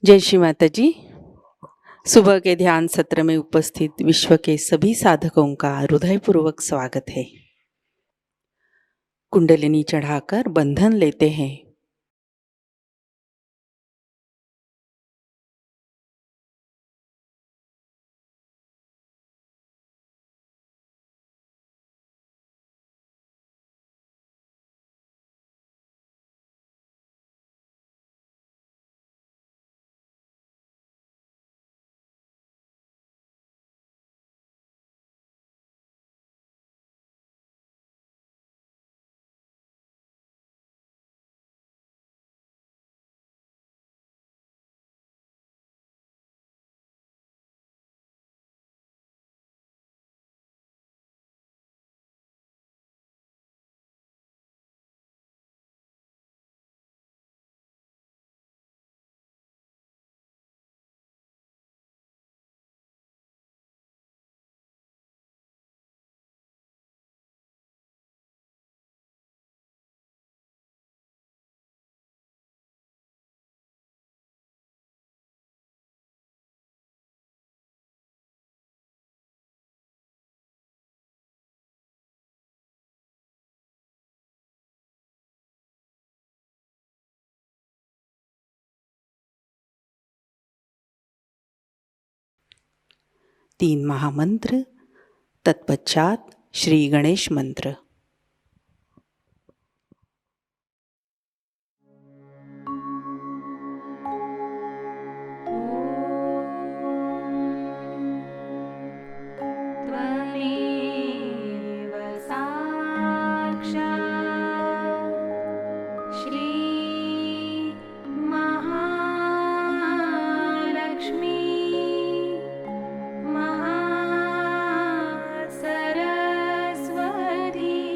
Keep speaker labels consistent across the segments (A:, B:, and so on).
A: जय श्री माताजी। सुबह के ध्यान सत्र में उपस्थित विश्व के सभी साधकों का हृदयपूर्वक स्वागत है। कुंडलिनी चढ़ाकर बंधन लेते हैं। तीन महामंत्र, तत्पश्चात श्री गणेश मंत्र।
B: सरस्वती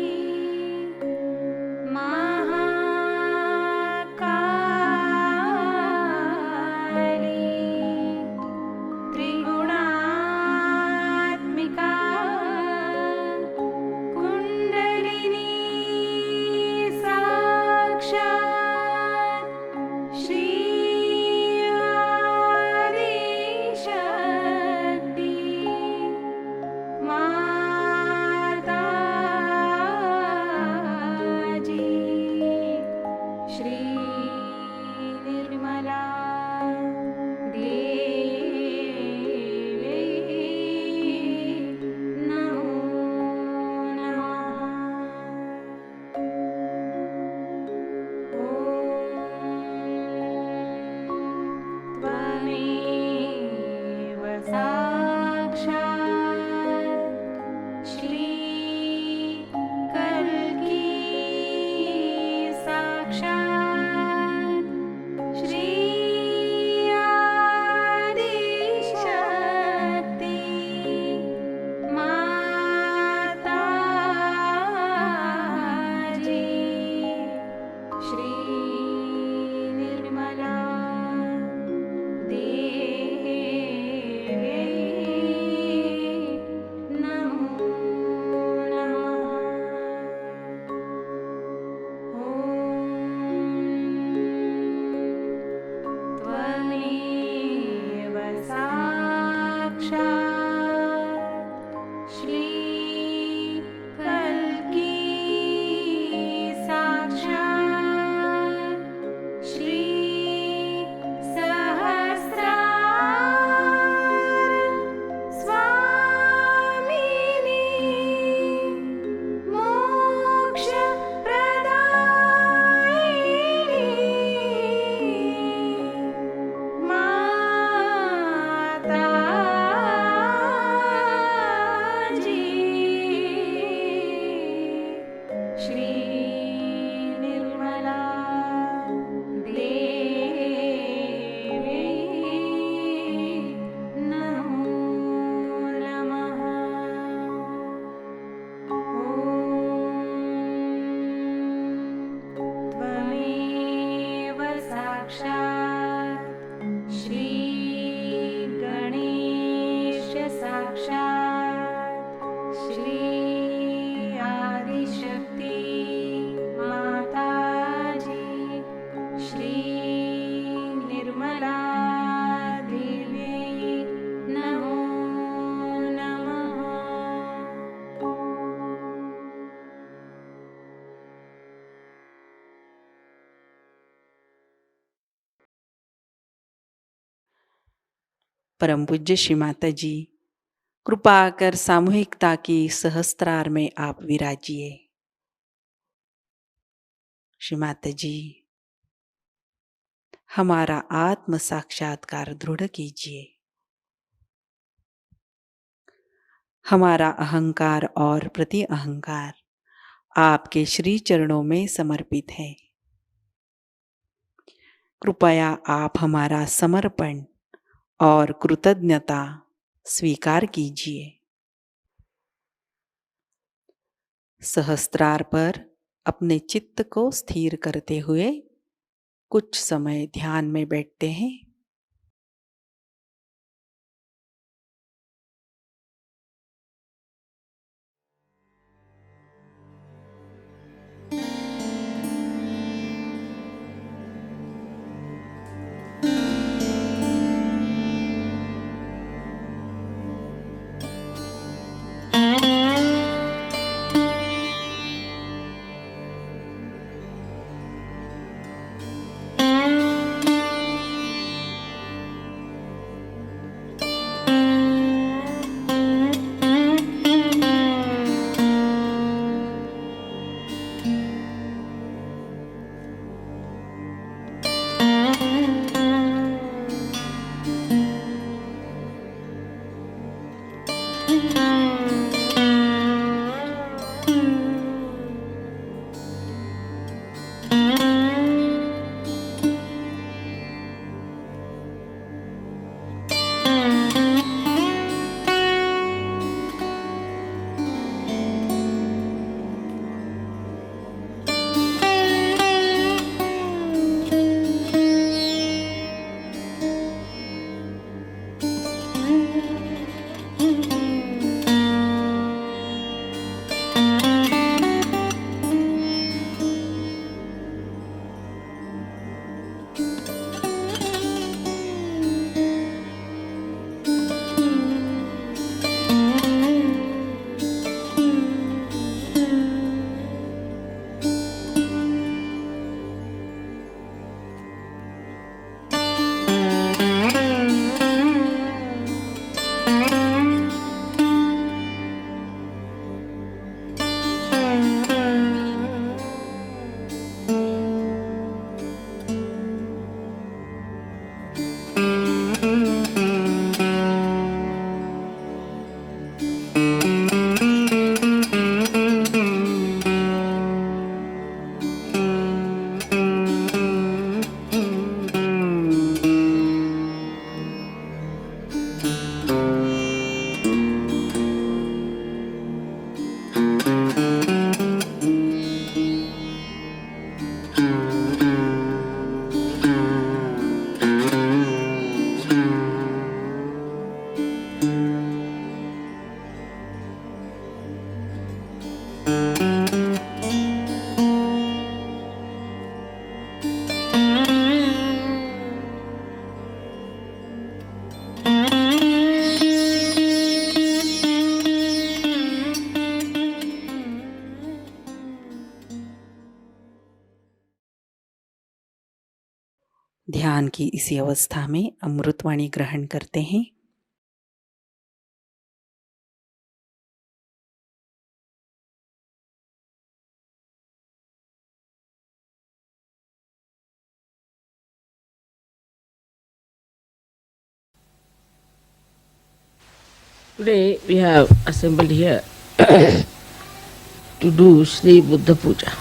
A: परम पूज्य श्री माताजी, कृपा कर सामूहिकता की सहस्त्रार में आप विराजिए। श्री माताजी, हमारा आत्म साक्षात्कार दृढ़ कीजिए। हमारा अहंकार और प्रति अहंकार आपके श्री चरणों में समर्पित है। कृपया आप हमारा समर्पण और कृतज्ञता स्वीकार कीजिए। सहस्त्रार पर अपने चित्त को स्थिर करते हुए कुछ समय ध्यान में बैठते हैं। ध्यान की इसी अवस्था में अमृतवाणी ग्रहण करते हैं।
B: Today we have assembled here to do Shri Buddha Puja.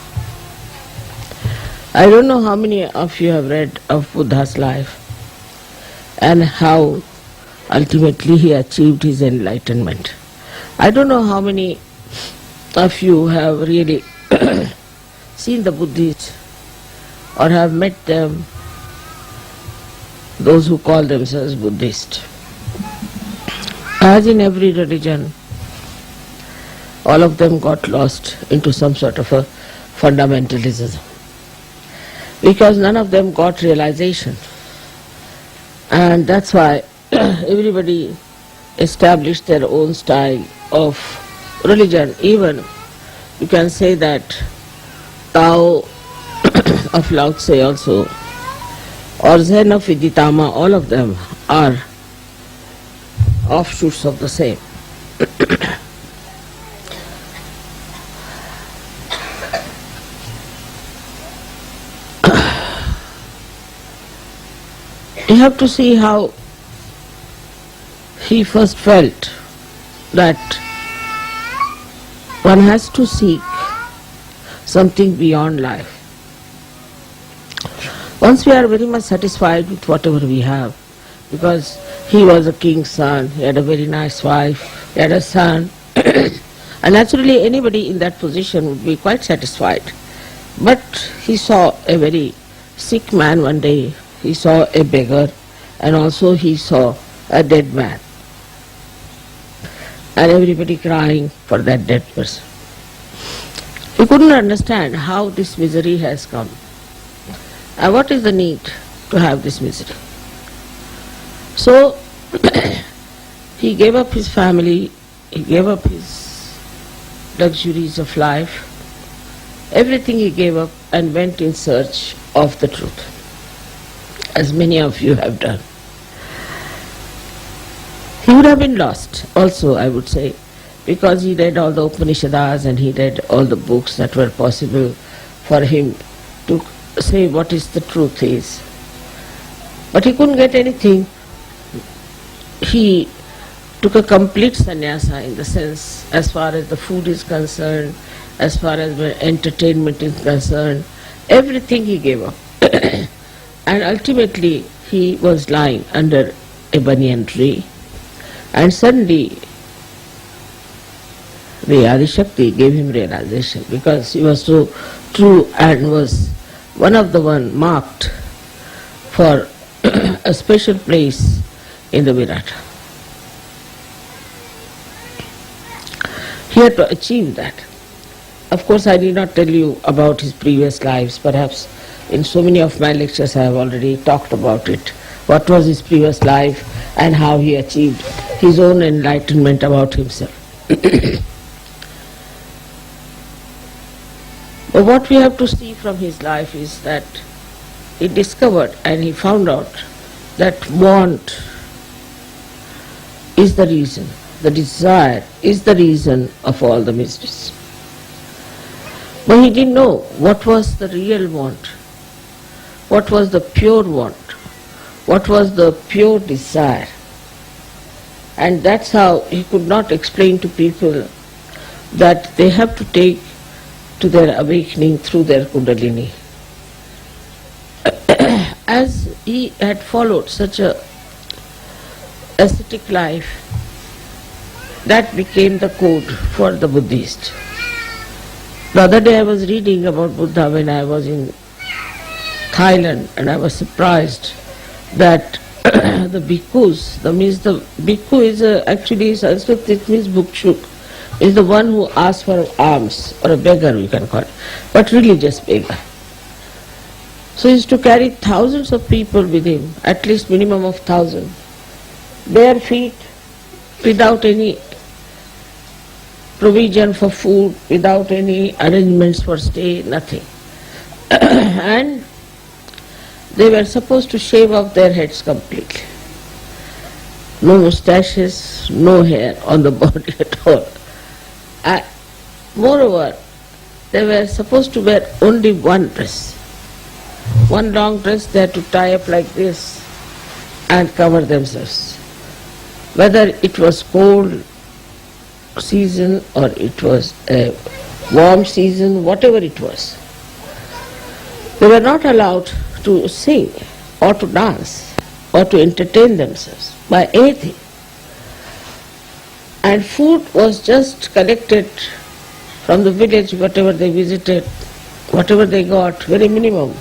B: I don't know how many of you have read of Buddha's life and how ultimately he achieved his enlightenment. I don't know how many of you have really seen the Buddhists or have met them, those who call themselves Buddhist. As in every religion, all of them got lost into some sort of a fundamentalism, because none of them got realization, and that's why everybody established their own style of religion. Even you can say that Tao of Lao Tse also, or Zen of Viditama, all of them are offshoots of the same. You have to see how he first felt that one has to seek something beyond life. Once we are very much satisfied with whatever we have, because he was a king's son, he had a very nice wife, he had a son, and naturally anybody in that position would be quite satisfied. But he saw a very sick man one day, he saw a beggar, and also he saw a dead man, and everybody crying for that dead person. He couldn't understand how this misery has come, and what is the need to have this misery. So he gave up his family, he gave up his luxuries of life, everything he gave up and went in search of the truth, as many of you have done. He would have been lost also, I would say, because he read all the Upanishads and he read all the books that were possible for him to say what is the truth is. But he couldn't get anything. He took a complete sannyasa in the sense, as far as the food is concerned, as far as the entertainment is concerned, everything he gave up. And ultimately he was lying under a banyan tree, and suddenly the Adi Shakti gave him realization, because he was so true and was one of the one marked for a special place in the Virata. He had to achieve that. Of course, I need not tell you about his previous lives. Perhaps in so many of my lectures I have already talked about it. What was his previous life and how he achieved his own enlightenment about himself. But what we have to see from his life is that he discovered and he found out that want is the reason, the desire is the reason of all the miseries. But he didn't know what was the real want, what was the pure want, what was the pure desire. And that's how he could not explain to people that they have to take to their awakening through their Kundalini. As he had followed such a ascetic life, that became the code for the Buddhist. The other day I was reading about Buddha when I was in Thailand, and I was surprised that the bhikkhus, the bhikkhu is actually Sanskrit, it means bhukshuk, is the one who asks for alms, or a beggar we can call it, but religious beggar. So he used to carry thousands of people with him, at least minimum of 1,000, bare feet, without any provision for food, without any arrangements for stay, nothing. And they were supposed to shave off their heads completely. No moustaches, no hair on the body at all. Moreover, they were supposed to wear only one dress. One long dress they had to tie up like this and cover themselves. Whether it was cold season or it was a warm season, whatever it was, they were not allowed to sing or to dance or to entertain themselves by anything. And food was just collected from the village, whatever they visited, whatever they got, very minimum,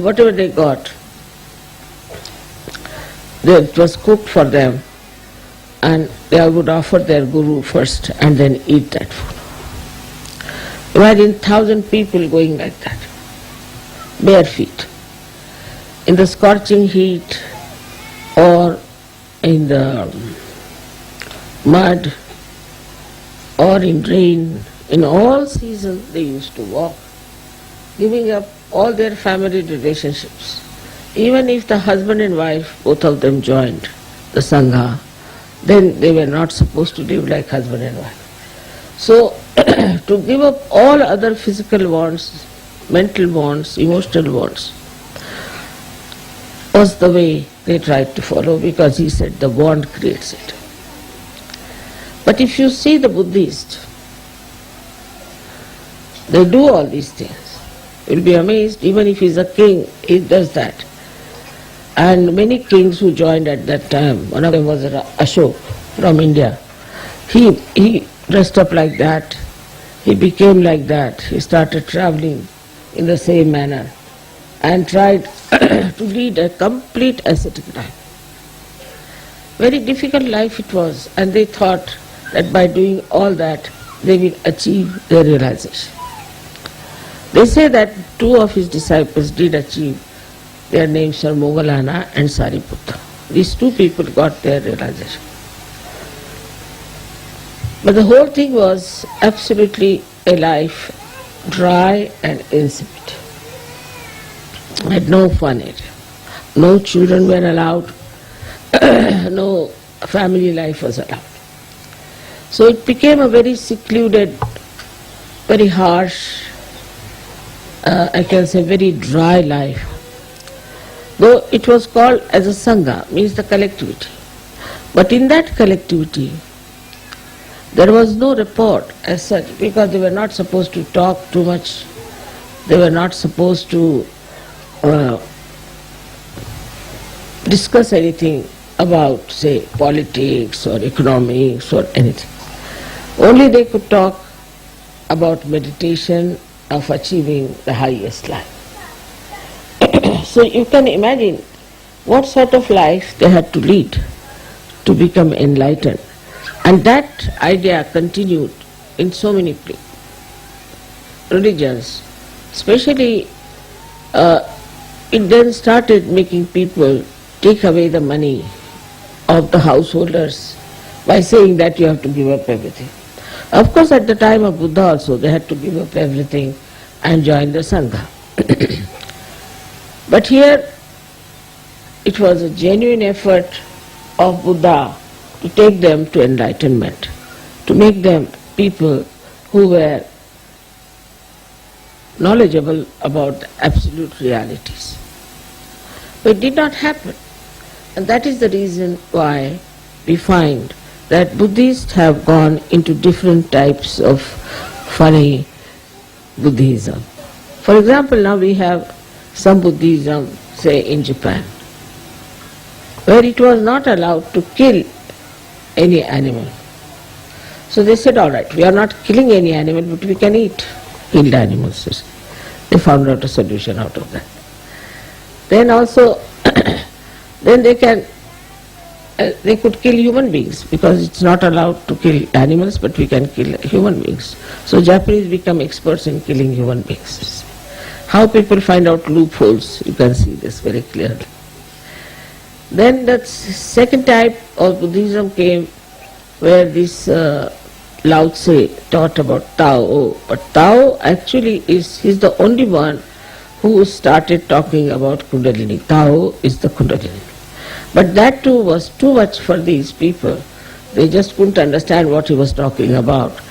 B: whatever they got, it was cooked for them, and they would offer their guru first and then eat that food. Imagine 1,000 people going like that, bare feet, in the scorching heat or in the mud or in rain. In all seasons they used to walk, giving up all their family relationships. Even if the husband and wife, both of them joined the Sangha, then they were not supposed to live like husband and wife. So, to give up all other physical wants, mental wants, emotional wants, was the way they tried to follow, because he said the bond creates it. But if you see the Buddhists, they do all these things. You'll be amazed, even if he's a king, he does that. And many kings who joined at that time, one of them was Ashok from India. He dressed up like that, he became like that, he started traveling in the same manner and tried to lead a complete ascetic life. Very difficult life it was, and they thought that by doing all that they will achieve their realization. They say that two of his disciples did achieve. Their names are Moggallana and Sariputta. These two people got their realization. But the whole thing was absolutely a life dry and insipid. Had no fun in it. No children were allowed, no family life was allowed. So it became a very secluded, very harsh, I can say very dry life. Though it was called as a Sangha, means the collectivity. But in that collectivity, there was no report as such, because they were not supposed to talk too much. They were not supposed to discuss anything about, say, politics or economics or anything. Only they could talk about meditation of achieving the highest life. So you can imagine what sort of life they had to lead to become enlightened. And that idea continued in so many religions. Especially, it then started making people take away the money of the householders by saying that you have to give up everything. Of course, at the time of Buddha also, they had to give up everything and join the Sangha. But here, it was a genuine effort of Buddha to take them to enlightenment, to make them people who were knowledgeable about absolute realities. But it did not happen. And that is the reason why we find that Buddhists have gone into different types of funny Buddhism. For example, now we have some Buddhism, say in Japan, where it was not allowed to kill any animal. So they said, all right, we are not killing any animal, but we can eat killed animals. They found out a solution out of that. Then also, then they could kill human beings, because it's not allowed to kill animals, but we can kill human beings. So Japanese become experts in killing human beings. How people find out loopholes, you can see this very clearly. Then the second type of Buddhism came, where this Lao Tse taught about Tao. But Tao actually he's the only one who started talking about Kundalini. Tao is the Kundalini. But that too was too much for these people. They just couldn't understand what he was talking about.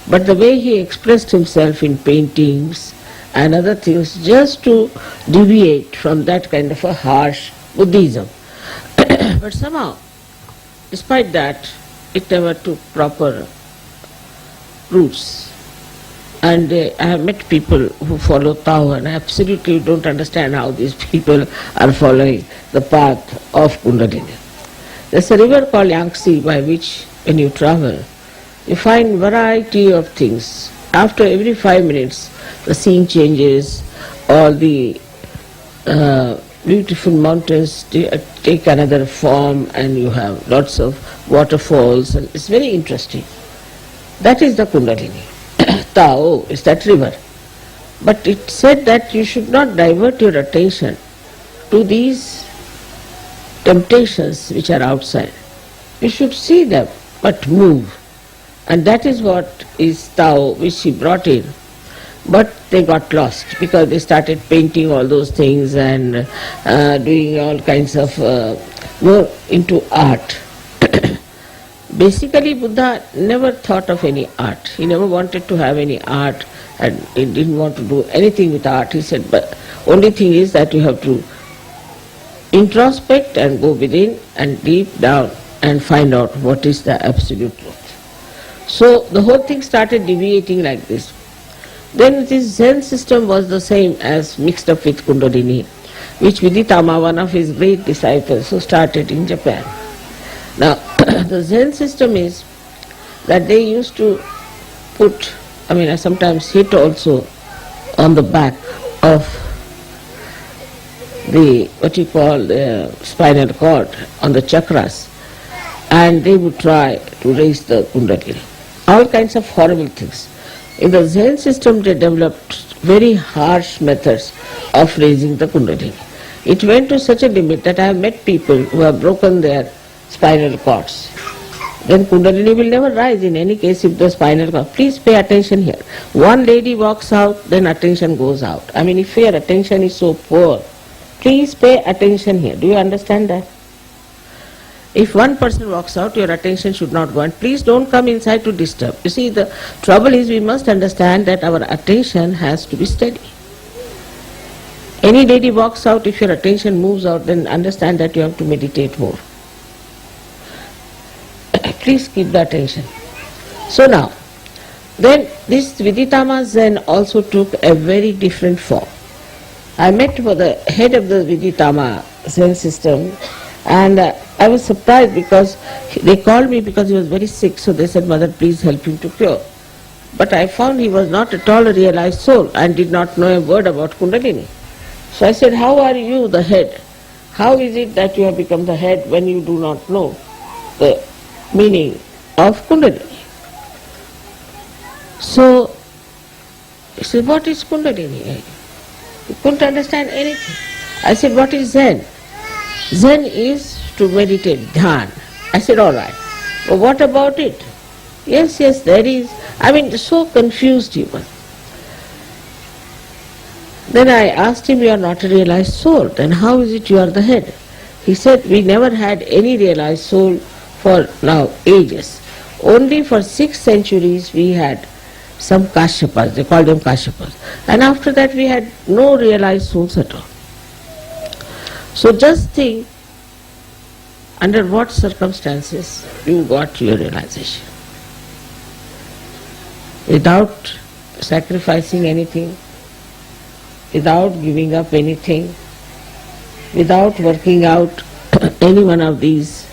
B: But the way he expressed himself in paintings and other things, just to deviate from that kind of a harsh Buddhism. But somehow, despite that, it never took proper roots. And I have met people who follow Tao and absolutely don't understand how these people are following the path of Kundalini. There's a river called Yangtze by which, when you travel, you find variety of things. After every 5 minutes, the scene changes, all the beautiful mountains take another form, and you have lots of waterfalls, and it's very interesting. That is the Kundalini. Tao is that river. But it said that you should not divert your attention to these temptations which are outside. You should see them, but move. And that is what is Tao, which he brought in. But they got lost, because they started painting all those things and doing all kinds of more into art. Basically, Buddha never thought of any art. He never wanted to have any art, and he didn't want to do anything with art. He said, but only thing is that you have to introspect and go within and deep down and find out what is the absolute truth. So the whole thing started deviating like this. Then this Zen system was the same as mixed up with Kundalini, which Viditama, one of his great disciples, who started in Japan. Now, the Zen system is that they used to put, I sometimes hit also on the back of the, what you call the spinal cord, on the chakras, and they would try to raise the Kundalini. All kinds of horrible things. In the Zen system they developed very harsh methods of raising the Kundalini. It went to such a limit that I have met people who have broken their spinal cords. Then Kundalini will never rise in any case if the spinal cord. Please pay attention here. One lady walks out, then attention goes out. If your attention is so poor, please pay attention here. Do you understand that? If one person walks out, your attention should not go, and please don't come inside to disturb. You see, the trouble is we must understand that our attention has to be steady. Any lady walks out, if your attention moves out, then understand that you have to meditate more. Please keep the attention. So now, then this Viditama Zen also took a very different form. I met with the head of the Viditama Zen system, and I was surprised because they called me because he was very sick, so they said, Mother, please help him to cure. But I found he was not at all a realized soul and did not know a word about Kundalini. So I said, how are you the head? How is it that you have become the head when you do not know the meaning of Kundalini? So he said, what is Kundalini? He couldn't understand anything. I said, what is Zen? Zen is to meditate, dhyan. I said, all right. But what about it? Yes, there is. So confused he was. Then I asked him, you are not a realized soul. Then how is it you are the head? He said, we never had any realized soul for now ages. Only for 6 centuries we had some Kashyapas, they called them Kashyapas. And after that we had no realized souls at all. So just think, under what circumstances you got your realization. Without sacrificing anything, without giving up anything, without working out any one of these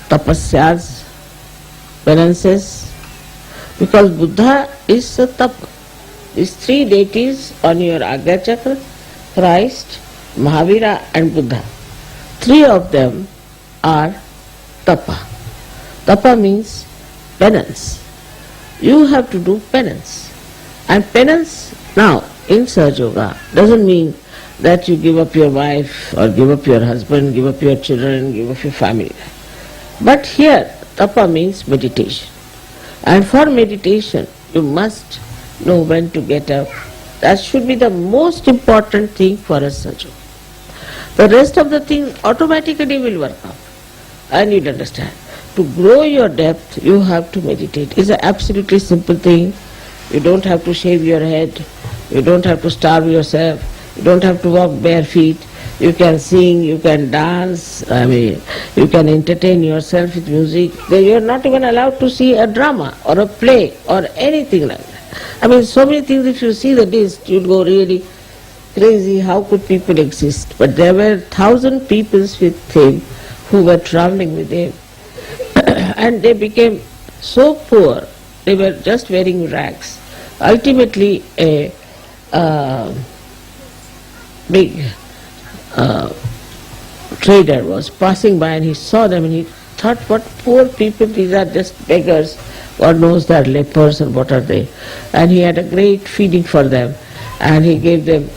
B: tapasyas, penances, because Buddha is a tapa. These 3 deities on your Agya Chakra, Christ, Mahavira and Buddha, 3 of them are tapa. Tapa means penance. You have to do penance. And penance now in Sahajayoga doesn't mean that you give up your wife or give up your husband, give up your children, give up your family. But here tapa means meditation. And for meditation you must know when to get up. That should be the most important thing for a Sahajayoga. The rest of the things automatically will work out. And you'll understand. To grow your depth, you have to meditate. It's an absolutely simple thing. You don't have to shave your head. You don't have to starve yourself. You don't have to walk bare feet. You can sing, you can dance, you can entertain yourself with music. You are not even allowed to see a drama or a play or anything like that. So many things, if you see the list, you'll go really crazy. How could people exist? But there were 1,000 people with him who were traveling with him. And they became so poor, they were just wearing rags. Ultimately, a big trader was passing by and he saw them and he thought, what poor people, these are just beggars. God knows they are lepers or what are they. And he had a great feeding for them and he gave them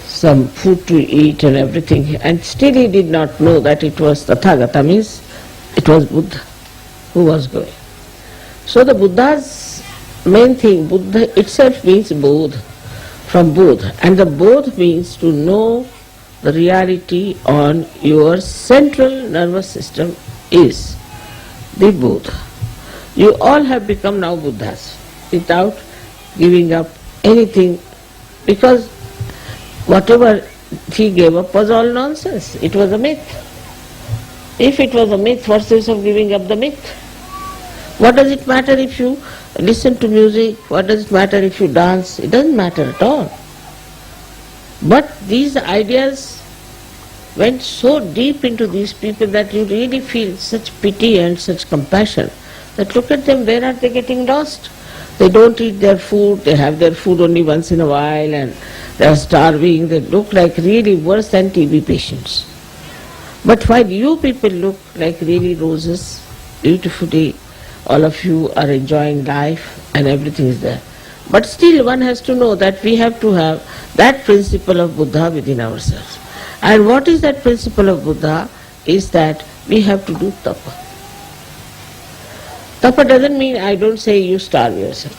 B: some food to eat and everything. And still he did not know that it was Tathagata, means it was Buddha who was going. So the Buddha's main thing, Buddha itself means Bodh, from Bodh. And the Bodh means to know the reality on your central nervous system is. the Buddha. You all have become now Buddhas without giving up anything, because whatever he gave up was all nonsense. It was a myth. If it was a myth, what's the use of giving up the myth? What does it matter if you listen to music? What does it matter if you dance? It doesn't matter at all. But these ideas went so deep into these people that you really feel such pity and such compassion, that look at them, where are they getting lost? They don't eat their food, they have their food only once in a while, and they are starving. They look like really worse than TB patients. But while you people look like really roses, beautifully, all of you are enjoying life and everything is there. But still one has to know that we have to have that principle of Buddha within ourselves. And what is that principle of Buddha? Is that we have to do tapa. Tapa doesn't mean, I don't say you starve yourself.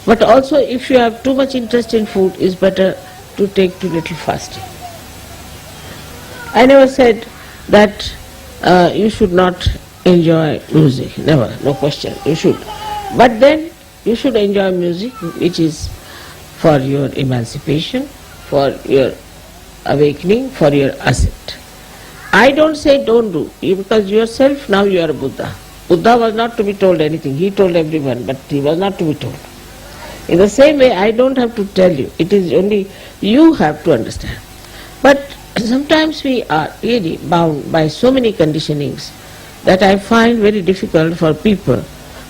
B: But also if you have too much interest in food, it's better to take too little fasting. I never said that you should not enjoy music, never, no question, you should. But then you should enjoy music which is for your emancipation, for your awakening, for your ascent. I don't say don't do, because yourself now you are a Buddha. Buddha was not to be told anything, he told everyone, but he was not to be told. In the same way, I don't have to tell you, it is only you have to understand. But sometimes we are really bound by so many conditionings that I find very difficult for people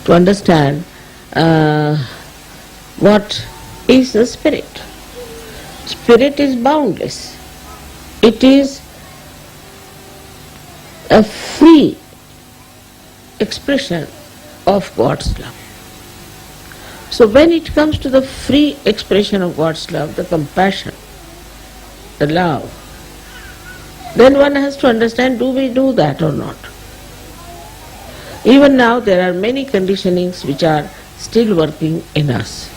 B: to understand what is the spirit. Spirit is boundless. It is a free expression of God's love. So when it comes to the free expression of God's love, the compassion, the love, then one has to understand, do we do that or not? Even now there are many conditionings which are still working in us.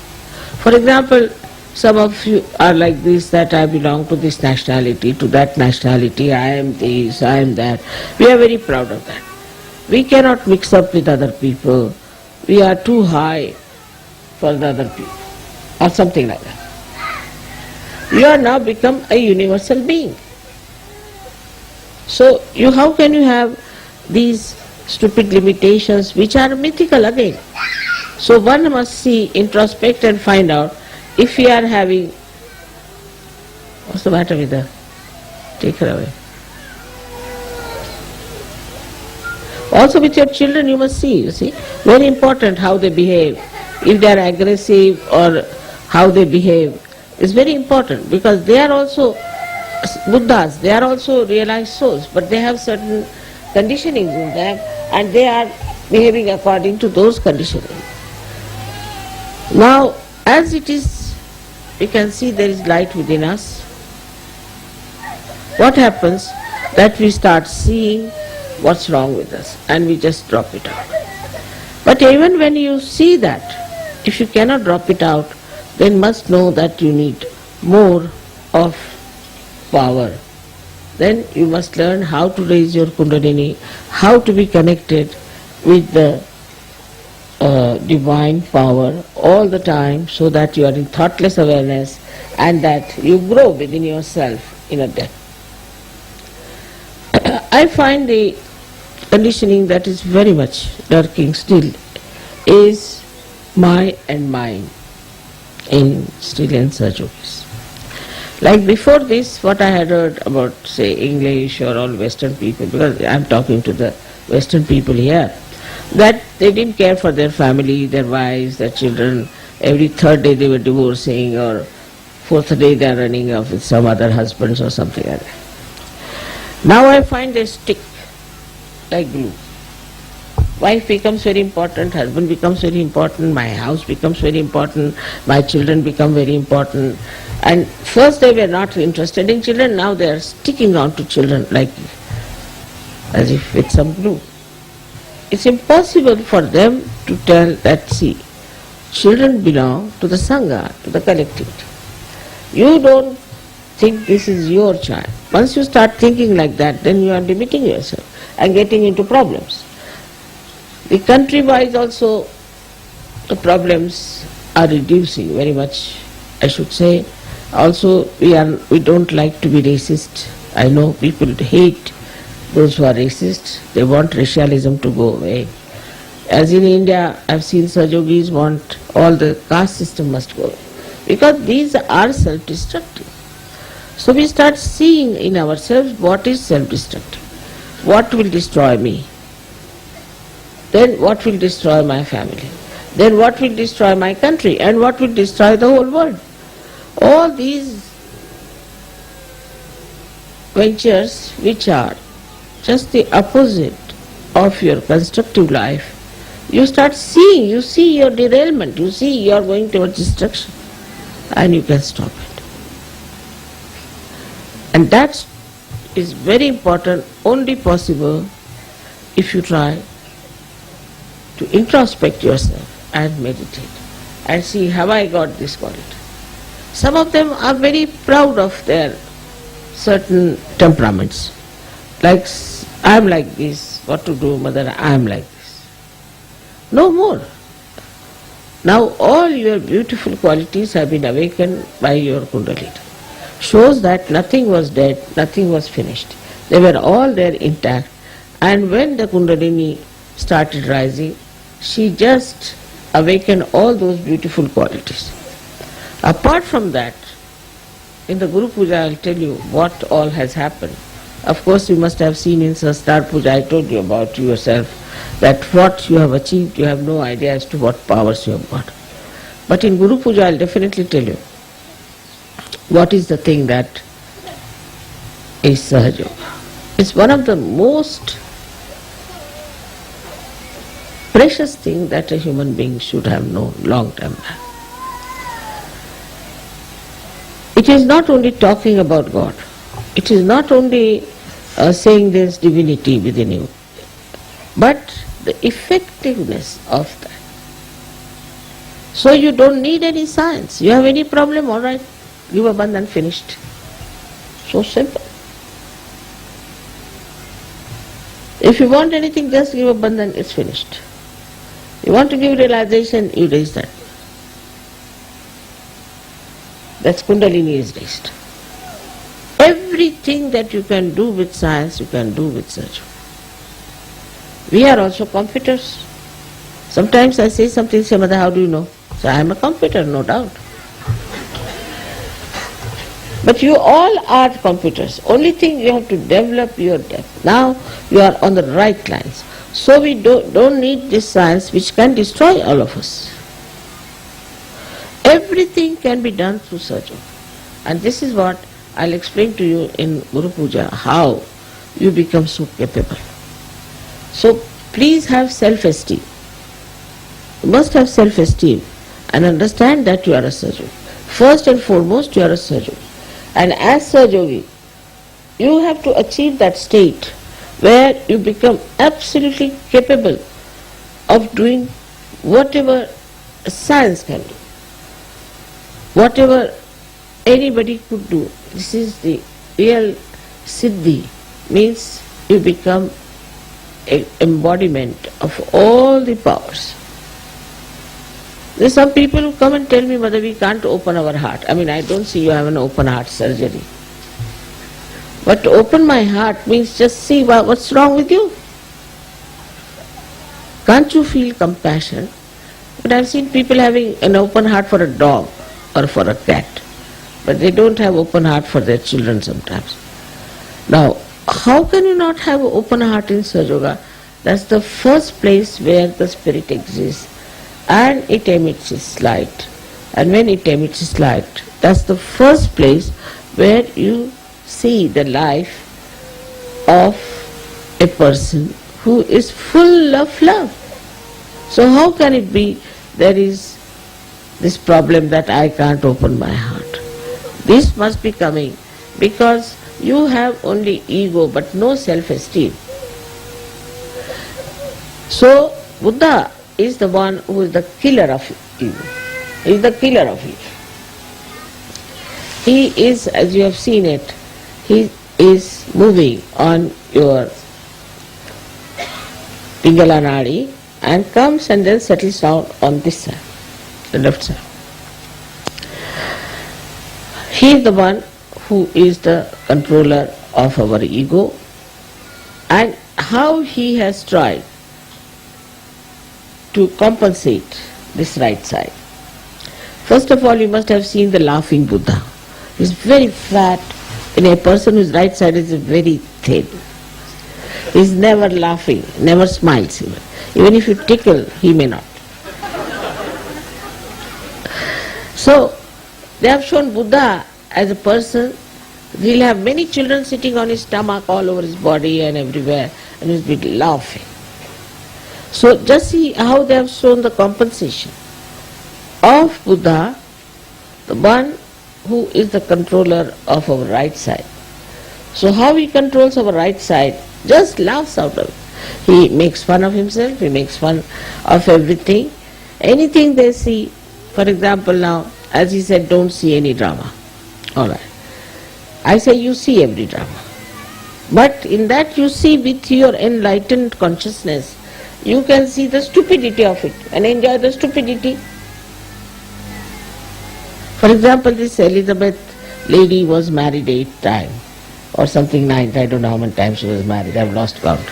B: For example, some of you are like this, that I belong to this nationality, to that nationality, I am this, I am that. We are very proud of that. We cannot mix up with other people. We are too high for the other people, or something like that. You are now become a universal being. So how can you have these stupid limitations which are mythical again? So one must see, introspect and find out if we are having, what's the matter with her? Take her away. Also with your children you must see, you see, very important how they behave. If they are aggressive or how they behave is very important, because they are also Buddhas, they are also realized souls, but they have certain conditionings in them and they are behaving according to those conditionings. Now, as it is, we can see there is light within us. What happens? That we start seeing what's wrong with us and we just drop it out. But even when you see that, if you cannot drop it out, then must know that you need more of power. Then you must learn how to raise your Kundalini, how to be connected with the divine power all the time, so that you are in thoughtless awareness and that you grow within yourself in a depth. I find the conditioning that is very much lurking still is my and mine in still and Sahajogis. Like before this, what I had heard about, say, English or all Western people, because I am talking to the Western people here, that they didn't care for their family, their wives, their children. Every third day they were divorcing, or fourth day they are running off with some other husbands or something like that. Now I find they stick like glue. Wife becomes very important, husband becomes very important, my house becomes very important, my children become very important. And first they were not interested in children, now they are sticking on to children like as if with some glue. It's impossible for them to tell that, see, children belong to the Sangha, to the collectivity. You don't think this is your child. Once you start thinking like that, then you are limiting yourself and getting into problems. The country-wise also the problems are reducing very much, I should say. Also, we don't like to be racist. I know people hate those who are racist. They want racialism to go away. As in India, I've seen Sahajogis want all the caste system must go away, because these are self-destructive. So we start seeing in ourselves what is self-destructive, what will destroy me, then what will destroy my family, then what will destroy my country, and what will destroy the whole world. All these ventures which are just the opposite of your constructive life, you start seeing, you see your derailment, you see you are going towards destruction, and you can stop it. And that is very important, only possible if you try to introspect yourself and meditate and see, have I got this quality? Some of them are very proud of their certain temperaments. Like, I am like this, what to do, mother, I am like this. No more. Now all your beautiful qualities have been awakened by your Kundalini. Shows that nothing was dead, nothing was finished. They were all there intact. And when the Kundalini started rising, she just awakened all those beautiful qualities. Apart from that, in the Guru Puja I will tell you what all has happened. Of course you must have seen in Sastar Puja, I told you about yourself, that what you have achieved, you have no idea as to what powers you have got. But in Guru Puja I will definitely tell you what is the thing that is Sahajayoga. It's one of the most precious things that a human being should have known long time back. It is not only talking about God, it is not only saying there is divinity within you, but the effectiveness of that. So you don't need any science. You have any problem, all right, give a bandhan, finished. So simple. If you want anything, just give a bandhan, it's finished. You want to give realization, you raise that. That's Kundalini is raised. Everything that you can do with science, you can do with surgery. We are also computers. Sometimes I say something, say, Mother, how do you know? So I am a computer, no doubt. But you all are computers. Only thing you have to develop your depth. Now you are on the right lines. So we don't need this science which can destroy all of us. Everything can be done through surgery. And this is what I'll explain to you in Guru Puja, how you become so capable. So please have self-esteem. You must have self-esteem and understand that you are a Sahajayogi. First and foremost, you are a Sahajayogi. And as Sahajayogi, you have to achieve that state where you become absolutely capable of doing whatever science can do, whatever anybody could do. This is the real Siddhi, means you become an embodiment of all the powers. There are some people who come and tell me, Mother, we can't open our heart. I mean, I don't see you have an open heart surgery. But to open my heart means just see what's wrong with you. Can't you feel compassion? But I've seen people having an open heart for a dog or for a cat, but they don't have open heart for their children sometimes. Now, how can you not have an open heart in Sahajayoga? That's the first place where the spirit exists, and it emits its light. And when it emits its light, that's the first place where you see the life of a person who is full of love. So how can it be there is this problem that I can't open my heart? This must be coming because you have only ego but no self-esteem. So Buddha is the one who is the killer of ego. He is the killer of ego. He is, as you have seen it, he is moving on your Pingala Nadi and comes and then settles down on this side, the left side. He is the one who is the controller of our ego, and how he has tried to compensate this right side. First of all, you must have seen the laughing Buddha. He is very fat, and a person whose right side is very thin. He is never laughing, never smiles even. Even if you tickle, he may not. So, they have shown Buddha as a person. He'll have many children sitting on his stomach, all over his body and everywhere, and he'll be laughing. So just see how they have shown the compensation of Buddha, the one who is the controller of our right side. So how he controls our right side, just laughs out of it. He makes fun of himself, he makes fun of everything. Anything they see, for example now, as he said, don't see any drama. Alright. I say you see every drama. But in that you see with your enlightened consciousness, you can see the stupidity of it and enjoy the stupidity. For example, this Elizabeth lady was married 8 times or something, 9, I don't know how many times she was married, I've lost count.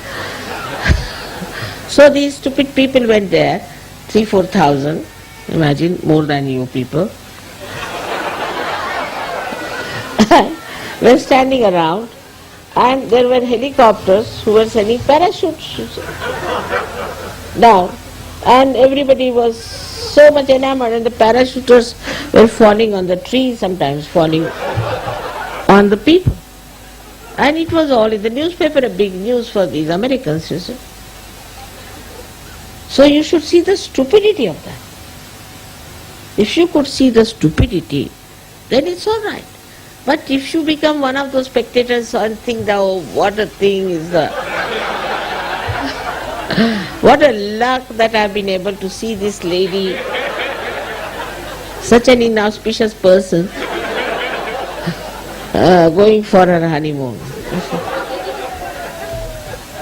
B: So these stupid people went there, 3,000-4,000, imagine, more than you people, were standing around, and there were helicopters who were sending parachutes down, and everybody was so much enamored, and the parachuters were falling on the trees, sometimes falling on the people. And it was all in the newspaper, a big news for these Americans, you see. So you should see the stupidity of that. If you could see the stupidity, then it's all right. But if you become one of those spectators and think that, oh, what a thing is the... what a luck that I've been able to see this lady, such an inauspicious person, going for her honeymoon.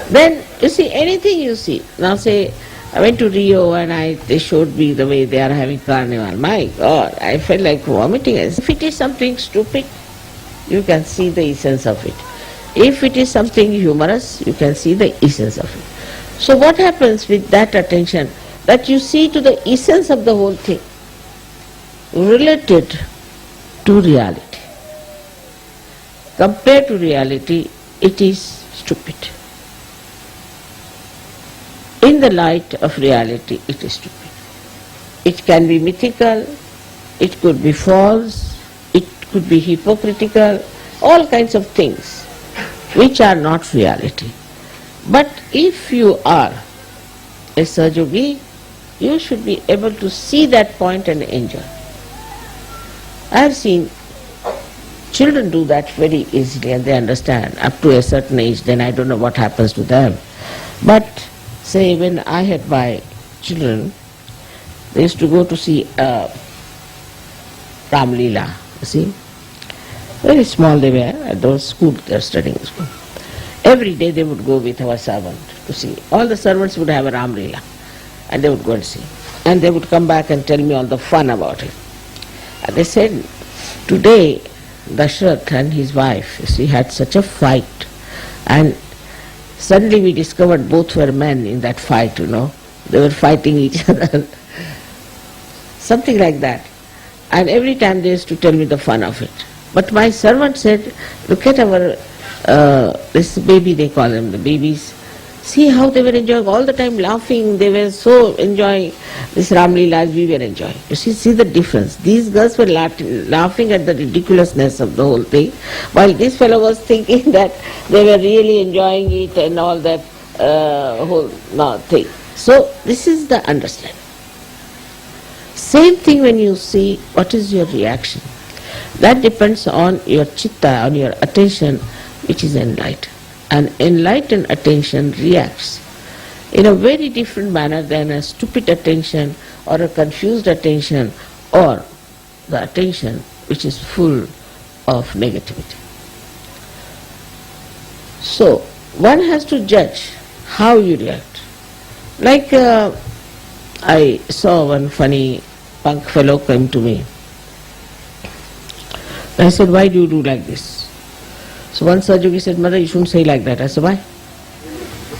B: Then, you see, anything you see, now say, I went to Rio and they showed me the way they are having carnival. My God, I felt like vomiting. If it is something stupid, you can see the essence of it. If it is something humorous, you can see the essence of it. So what happens with that attention? That you see to the essence of the whole thing, related to reality. Compared to reality, it is stupid. In the light of reality, it is stupid. It can be mythical, it could be false, it could be hypocritical, all kinds of things which are not reality. But if you are a Sahajayogi, you should be able to see that point and enjoy. I have seen children do that very easily and they understand. Up to a certain age, then I don't know what happens to them. But say when I had my children, they used to go to see Ram Leela, you see. Very small they were, at those school, they were studying in school. Every day they would go with our servant to see. All the servants would have a Ram Leela and they would go and see. And they would come back and tell me all the fun about it. And they said, today Dashrath and his wife, you see, had such a fight, and suddenly we discovered both were men in that fight, you know. They were fighting each other. Something like that. And every time they used to tell me the fun of it. But my servant said, look at our, this baby, they call them, the babies. See how they were enjoying, all the time laughing, they were so enjoying this Ram Leela as we were enjoying. You see the difference. These girls were laughing at the ridiculousness of the whole thing, while this fellow was thinking that they were really enjoying it and all that whole thing. So this is the understanding. Same thing when you see, what is your reaction? That depends on your chitta, on your attention, which is enlightened. An enlightened attention reacts in a very different manner than a stupid attention or a confused attention or the attention which is full of negativity. So, one has to judge how you react. Like I saw one funny punk fellow come to me. I said, why do you do like this? So one Sahajayogi said, Mother, you shouldn't say like that. I said, why?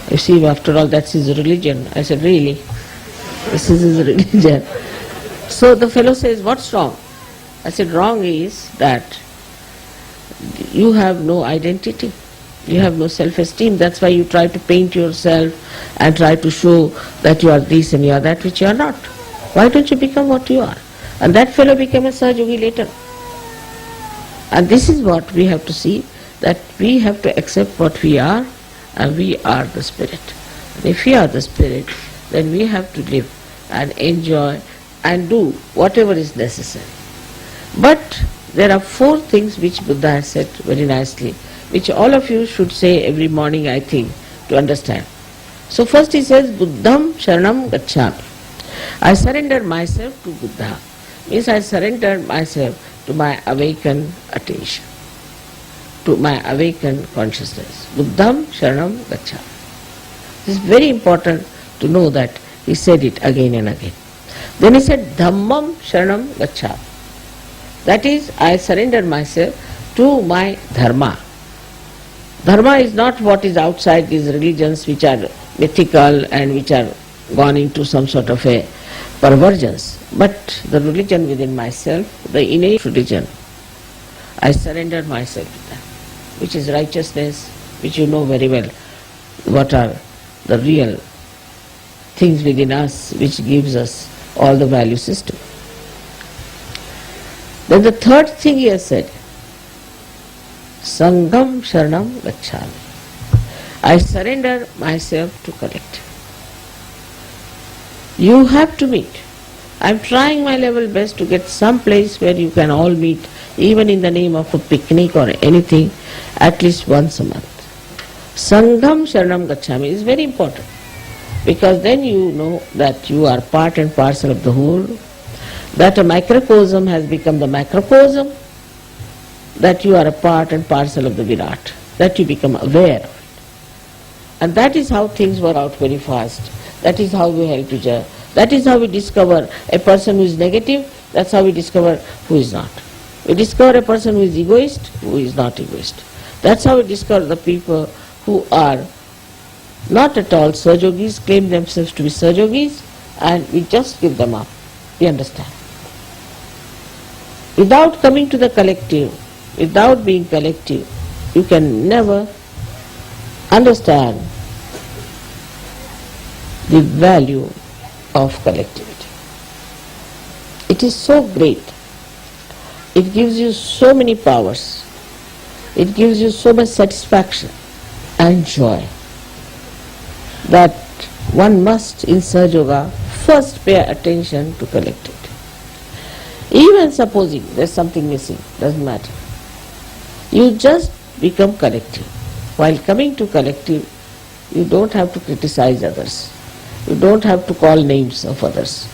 B: You see, after all, that's his religion. I said, really? This is his religion. So the fellow says, what's wrong? I said, wrong is that you have no identity. You have no self-esteem. That's why you try to paint yourself and try to show that you are this and you are that, which you are not. Why don't you become what you are? And that fellow became a Sahajayogi later. And this is what we have to see, that we have to accept what we are, and we are the spirit. And if we are the spirit, then we have to live and enjoy and do whatever is necessary. But there are 4 things which Buddha has said very nicely, which all of you should say every morning, I think, to understand. So first he says, Buddham Sharanam Gacchami. I surrender myself to Buddha. Means I surrender myself to my awakened attention, to my awakened consciousness. Buddham Sharanam Gacchami. It is very important to know that he said it again and again. Then he said, Dhammam Sharanam Gacchami. That is, I surrender myself to my dharma. Dharma is not what is outside these religions which are mythical and which are gone into some sort of a pervergence, but the religion within myself, the innate religion. I surrender myself to that, which is righteousness, which you know very well, what are the real things within us which gives us all the value system. Then the third thing he has said, Sangham Sharanam Gacchami. I surrender myself to collective. You have to meet. I am trying my level best to get some place where you can all meet, even in the name of a picnic or anything, at least once a month. Sangham Sharanam Gacchami is very important, because then you know that you are part and parcel of the whole, that a microcosm has become the macrocosm, that you are a part and parcel of the Virat, that you become aware of it. And that is how things work out very fast. That is how we help each other. That is how we discover a person who is negative, that's how we discover who is not. We discover a person who is egoist, who is not egoist. That's how we discover the people who are not at all Sahajogis, claim themselves to be Sahajogis, and we just give them up. We understand. Without coming to the collective, without being collective, you can never understand the value of collectivity. It is so great. It gives you so many powers. It gives you so much satisfaction and joy that one must in Sahajayoga first pay attention to collectivity. Even supposing there's something missing, doesn't matter. You just become collective. While coming to collective, you don't have to criticize others. You don't have to call names of others.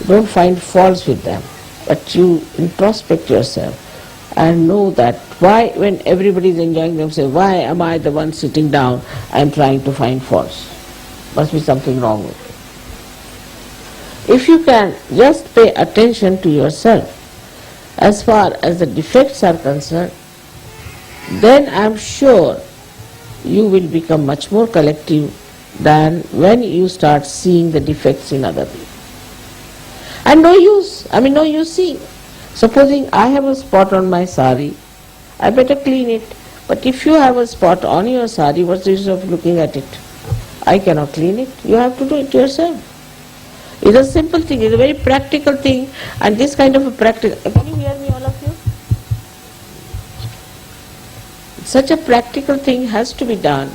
B: You don't find faults with them. But you introspect yourself and know that why, when everybody is enjoying themselves, why am I the one sitting down and trying to find faults? Must be something wrong with me. If you can just pay attention to yourself as far as the defects are concerned, then I am sure you will become much more collective than when you start seeing the defects in other people. And no use seeing. Supposing I have a spot on my sari, I better clean it. But if you have a spot on your sari, what's the use of looking at it? I cannot clean it. You have to do it yourself. It's a simple thing, it's a very practical thing, and this kind of a practical... Can you hear me, all of you? Such a practical thing has to be done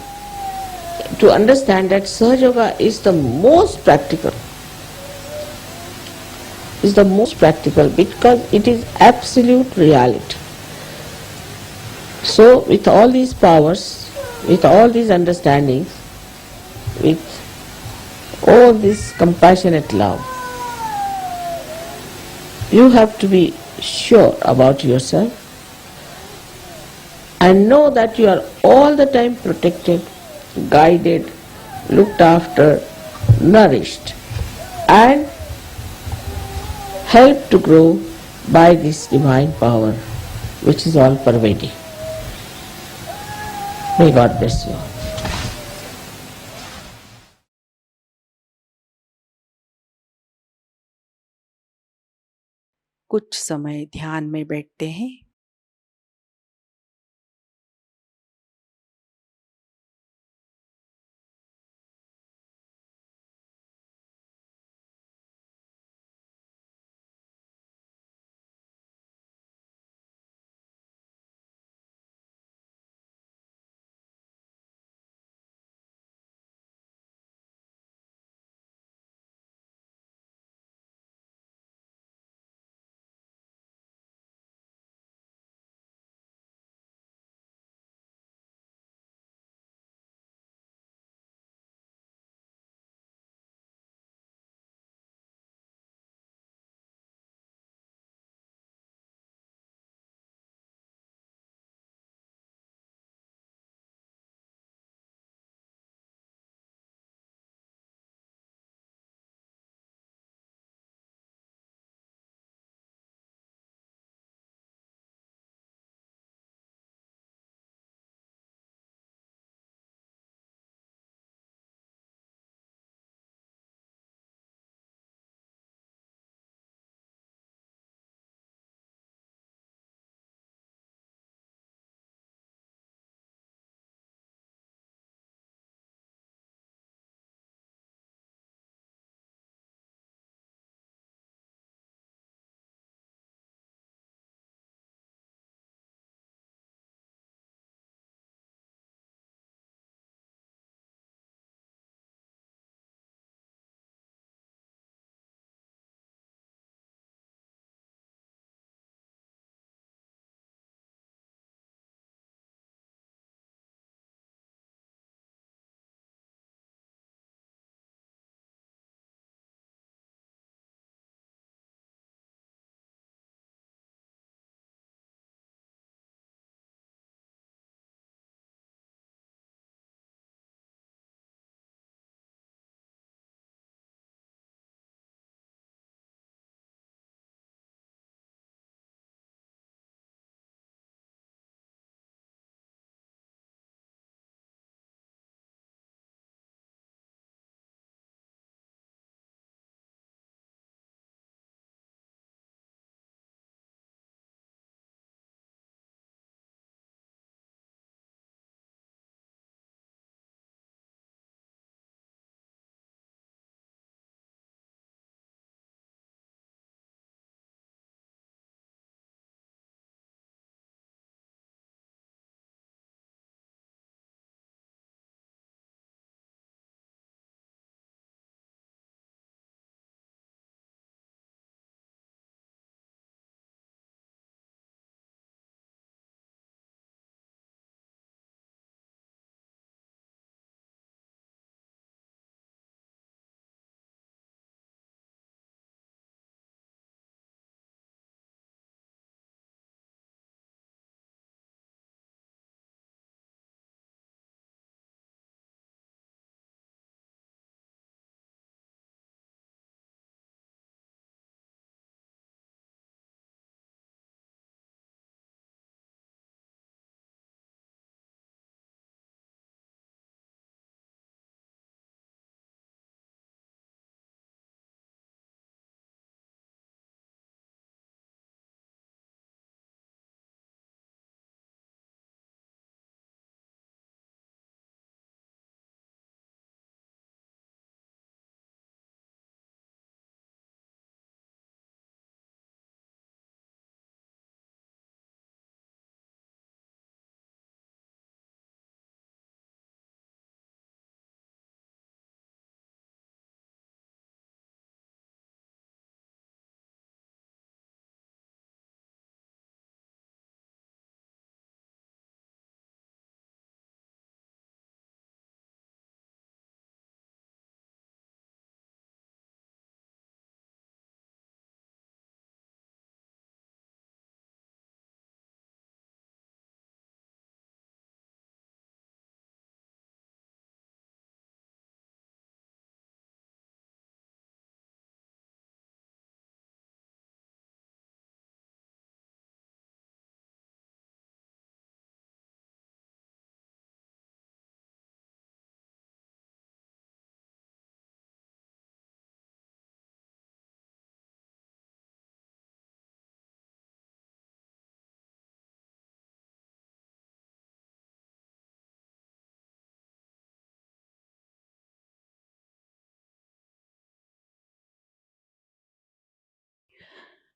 B: to understand that Sahajayoga is the most practical. Is the most practical because it is absolute reality. So with all these powers, with all these understandings, with all this compassionate love, you have to be sure about yourself and know that you are all the time protected, guided, looked after, nourished, and helped to grow by this divine power which is all pervading. May God bless you all.
A: कुछ समय ध्यान में बैठते हैं।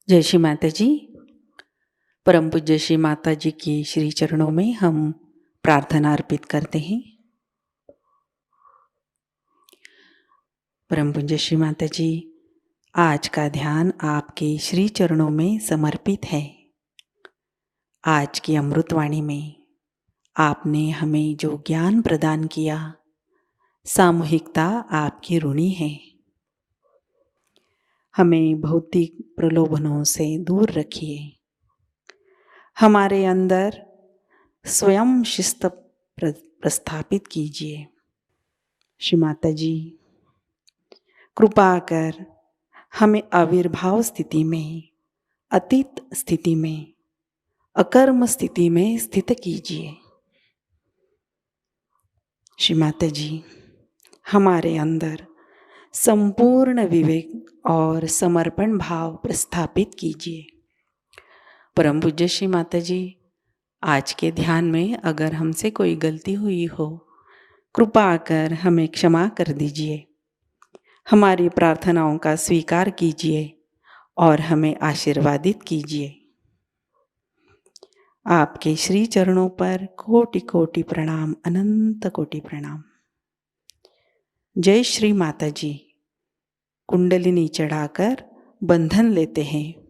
A: जय श्री माता जी। परम पूज्य श्री माता जी की श्री चरणों में हम प्रार्थना अर्पित करते हैं। परम पूज्य श्री माता जी, आज का ध्यान आपके श्री चरणों में समर्पित है। आज की अमृतवाणी में आपने हमें जो ज्ञान प्रदान किया, सामूहिकता आपकी ऋणी है। हमें भौतिक प्रलोभनों से दूर रखिए। हमारे अंदर स्वयं शिस्त प्रस्थापित कीजिए। श्री माता जी, कृपा कर हमें आविर्भाव स्थिति में, अतीत स्थिति में, अकर्म स्थिति में स्थित कीजिए। श्री माता जी, हमारे अंदर संपूर्ण विवेक और समर्पण भाव प्रस्थापित कीजिए। परम पूज्य श्री माता जी, आज के ध्यान में अगर हमसे कोई गलती हुई हो, कृपा कर हमें क्षमा कर दीजिए। हमारी प्रार्थनाओं का स्वीकार कीजिए और हमें आशीर्वादित कीजिए। आपके श्री चरणों पर कोटि कोटि प्रणाम, अनंत कोटि प्रणाम। जय श्री माता जी। कुंडलिनी चढ़ाकर बंधन लेते हैं।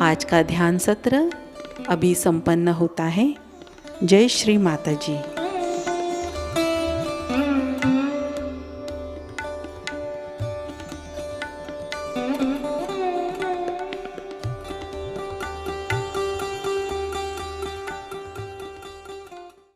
A: आज का ध्यान सत्र अभी संपन्न होता है। जय श्री माता जी।